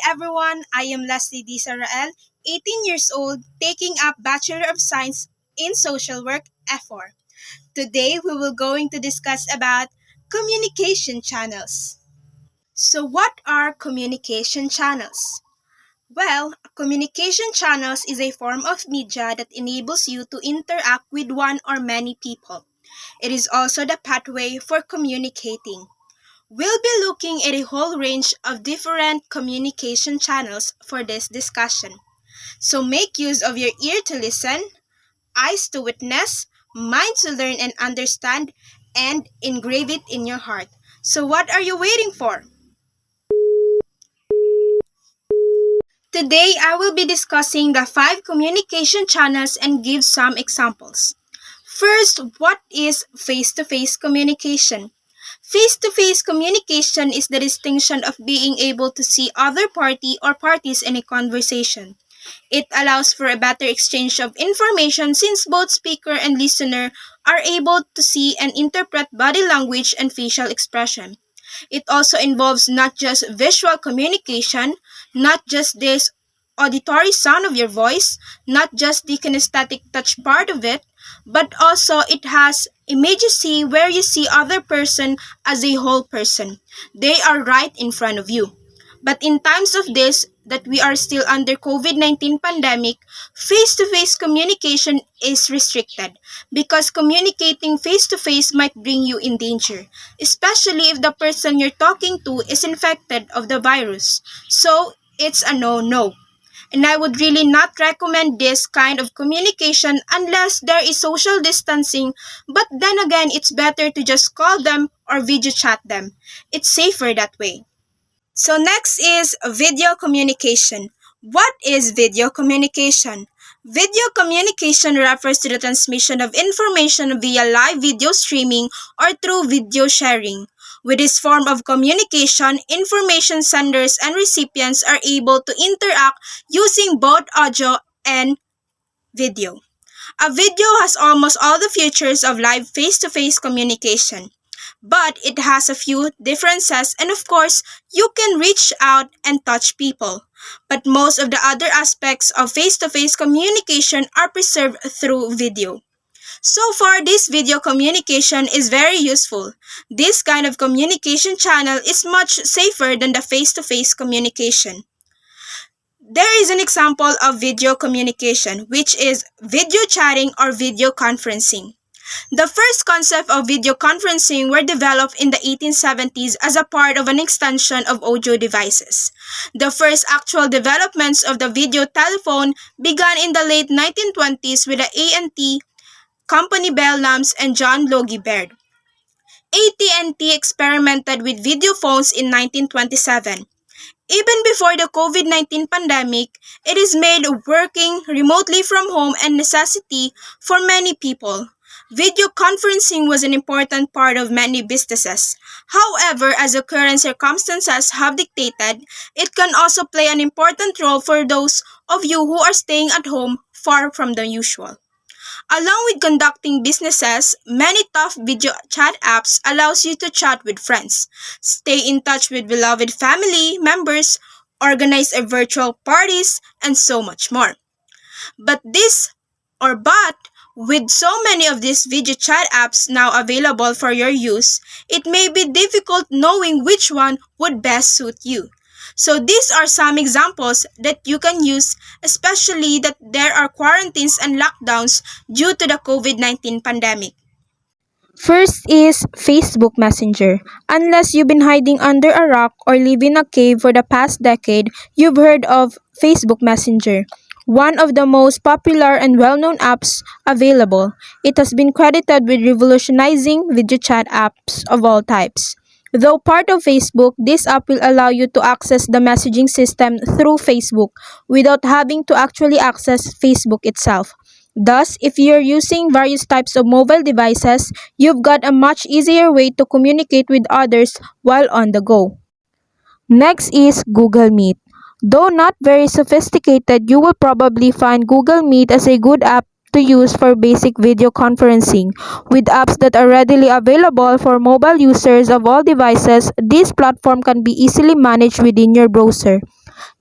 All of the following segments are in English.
everyone, I am Leslie D. Sarael, 18 years old, taking up Bachelor of Science in Social Work F4. Today we will going to discuss about communication channels. So what are communication channels? Well, communication channels is a form of media that enables you to interact with one or many people. It is also the pathway for communicating. We'll be looking at a whole range of different communication channels for this discussion. So make use of your ear to listen, eyes to witness, mind to learn and understand, and engrave it in your heart. So what are you waiting for? Today I will be discussing the 5 communication channels and give some examples. First, what is face-to-face communication? Face-to-face communication is the distinction of being able to see other party or parties in a conversation. It allows for a better exchange of information since both speaker and listener are able to see and interpret body language and facial expression. It also involves not just visual communication, not just this auditory sound of your voice, not just the kinesthetic touch part of it, but also it has immediacy where you see other person as a whole person. They are right in front of you. But in times of this, that we are still under COVID-19 pandemic, face-to-face communication is restricted because communicating face-to-face might bring you in danger, especially if the person you're talking to is infected of the virus. So, it's a no-no. And I would really not recommend this kind of communication unless there is social distancing, but then again, it's better to just call them or video chat them. It's safer that way. So next is video communication. What is video communication? Video communication refers to the transmission of information via live video streaming or through video sharing. With this form of communication, information senders and recipients are able to interact using both audio and video. A video has almost all the features of live face-to-face communication, but it has a few differences, and of course, you can reach out and touch people. But most of the other aspects of face-to-face communication are preserved through video. So far, this video communication is very useful. This kind of communication channel is much safer than the face-to-face communication. There is an example of video communication, which is video chatting or video conferencing. The first concept of video conferencing were developed in the 1870s as a part of an extension of audio devices. The first actual developments of the video telephone began in the late 1920s with the A&T Company Bell Lamps and John Logie Baird. AT&T experimented with video phones in 1927. Even before the COVID-19 pandemic, it is made working remotely from home a necessity for many people. Video conferencing was an important part of many businesses. However, as the current circumstances have dictated, it can also play an important role for those of you who are staying at home far from the usual. Along with conducting businesses, many tough video chat apps allows you to chat with friends, stay in touch with beloved family members, organize a virtual parties, and so much more. But with so many of these video chat apps now available for your use, it may be difficult knowing which one would best suit you. So these are some examples that you can use, especially that there are quarantines and lockdowns due to the COVID-19 pandemic. First is Facebook Messenger. Unless you've been hiding under a rock or live in a cave for the past decade, you've heard of Facebook Messenger, one of the most popular and well-known apps available. It has been credited with revolutionizing video chat apps of all types. Though part of Facebook, this app will allow you to access the messaging system through Facebook without having to actually access Facebook itself. Thus, if you're using various types of mobile devices, you've got a much easier way to communicate with others while on the go. Next is Google Meet. Though not very sophisticated, you will probably find Google Meet as a good app to use for basic video conferencing. With apps that are readily available for mobile users of all devices, this platform can be easily managed within your browser.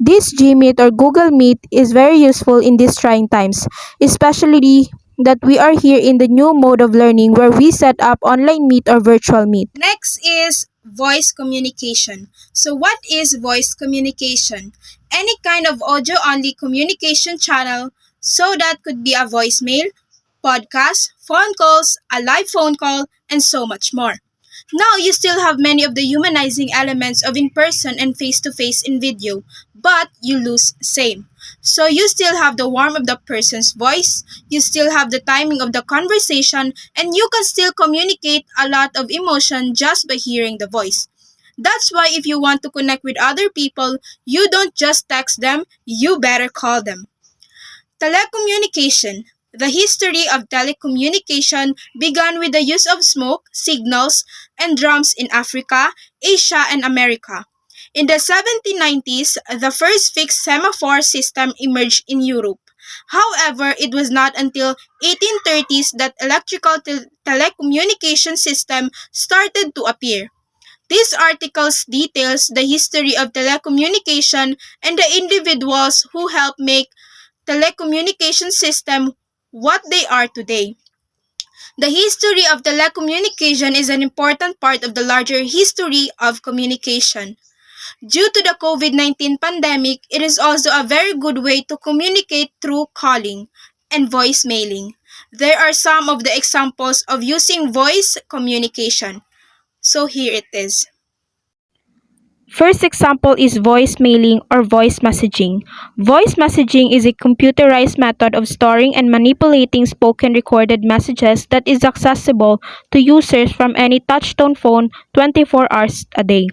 This Gmeet or Google Meet is very useful in these trying times, especially that we are here in the new mode of learning where we set up online meet or virtual meet. Next is voice communication. So, what is voice communication? Any kind of audio only communication channel, so that could be a voicemail, podcast, phone calls, a live phone call, and so much more. Now, you still have many of the humanizing elements of in person and face to face in video, but you lose same. So, you still have the warmth of the person's voice, you still have the timing of the conversation, and you can still communicate a lot of emotion just by hearing the voice. That's why if you want to connect with other people, you don't just text them, you better call them. Telecommunication. The history of telecommunication began with the use of smoke, signals, and drums in Africa, Asia, and America. In the 1790s, the first fixed semaphore system emerged in Europe. However, it was not until 1830s that electrical telecommunication system started to appear. This article details the history of telecommunication and the individuals who helped make telecommunication system what they are today. The history of telecommunication is an important part of the larger history of communication. Due to the COVID-19 pandemic, it is also a very good way to communicate through calling and voice mailing. There are some of the examples of using voice communication. So here it is. First example is voice mailing or voice messaging. Voice messaging is a computerized method of storing and manipulating spoken recorded messages that is accessible to users from any touchtone phone 24 hours a day.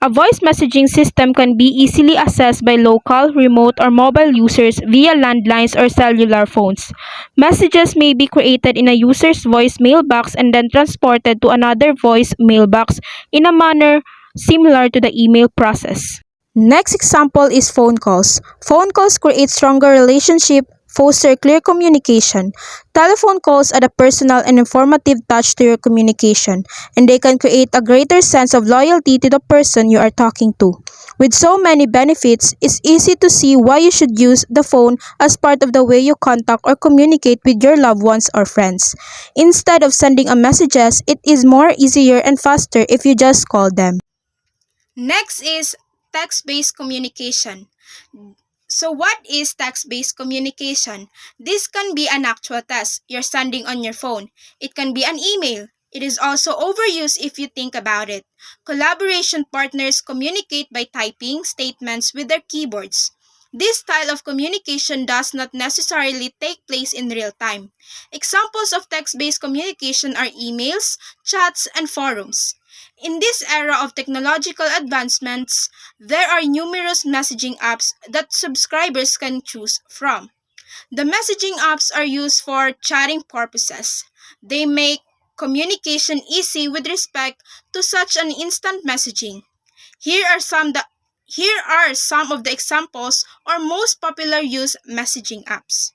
A voice messaging system can be easily accessed by local, remote, or mobile users via landlines or cellular phones. Messages may be created in a user's voice mailbox and then transported to another voice mailbox in a manner similar to the email process. Next example is phone calls. Phone calls create stronger relationship, foster clear communication. Telephone calls add a personal and informative touch to your communication, and they can create a greater sense of loyalty to the person you are talking to. With so many benefits, it's easy to see why you should use the phone as part of the way you contact or communicate with your loved ones or friends. Instead of sending a messages, it is more easier and faster if you just call them. Next is text-based communication. So what is text-based communication? This can be an actual text you're sending on your phone. It can be an email. It is also overused if you think about it. Collaboration partners communicate by typing statements with their keyboards. This style of communication does not necessarily take place in real time. Examples of text-based communication are emails, chats, and forums. In this era of technological advancements, there are numerous messaging apps that subscribers can choose from. The messaging apps are used for chatting purposes. They make communication easy with respect to such an instant messaging. Here are some of the examples or most popular used messaging apps.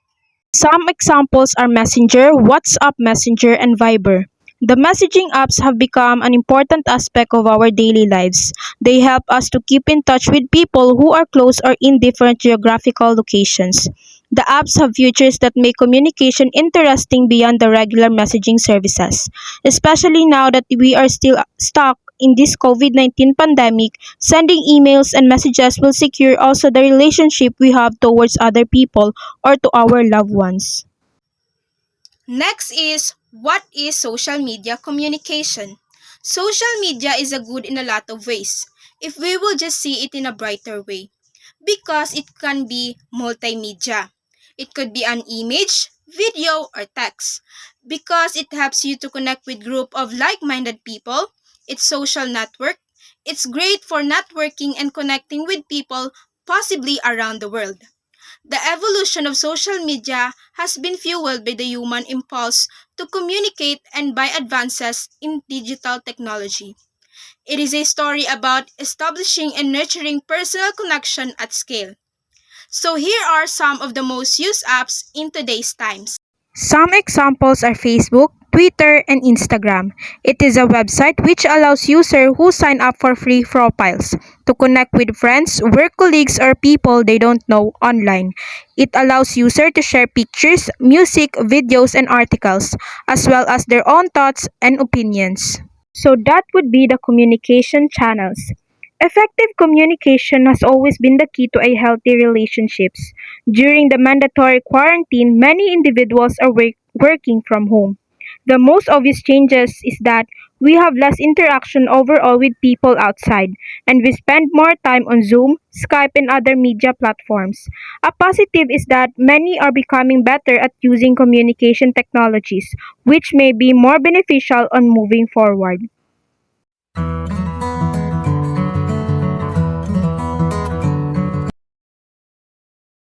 Some examples are Messenger, WhatsApp Messenger, and Viber. The messaging apps have become an important aspect of our daily lives. They help us to keep in touch with people who are close or in different geographical locations. The apps have features that make communication interesting beyond the regular messaging services. Especially now that we are still stuck in this COVID-19 pandemic, sending emails and messages will secure also the relationship we have towards other people or to our loved ones. Next is what is social media communication? Social media is a good in a lot of ways if we will just see it in a brighter way because it can be multimedia. It could be an image, video, or text because it helps you to connect with group of like-minded people. It's social network. It's great for networking and connecting with people possibly around the world. The evolution of social media has been fueled by the human impulse to communicate and by advances in digital technology. It is a story about establishing and nurturing personal connection at scale. So here are some of the most used apps in today's times. Some examples are Facebook, Twitter, and Instagram. It is a website which allows users who sign up for free profiles to connect with friends, work colleagues, or people they don't know online. It allows users to share pictures, music, videos, and articles, as well as their own thoughts and opinions. So that would be the communication channels. Effective communication has always been the key to a healthy relationships. During the mandatory quarantine, many individuals are working from home. The most obvious changes is that we have less interaction overall with people outside, and we spend more time on Zoom, Skype, and other media platforms. A positive is that many are becoming better at using communication technologies, which may be more beneficial on moving forward.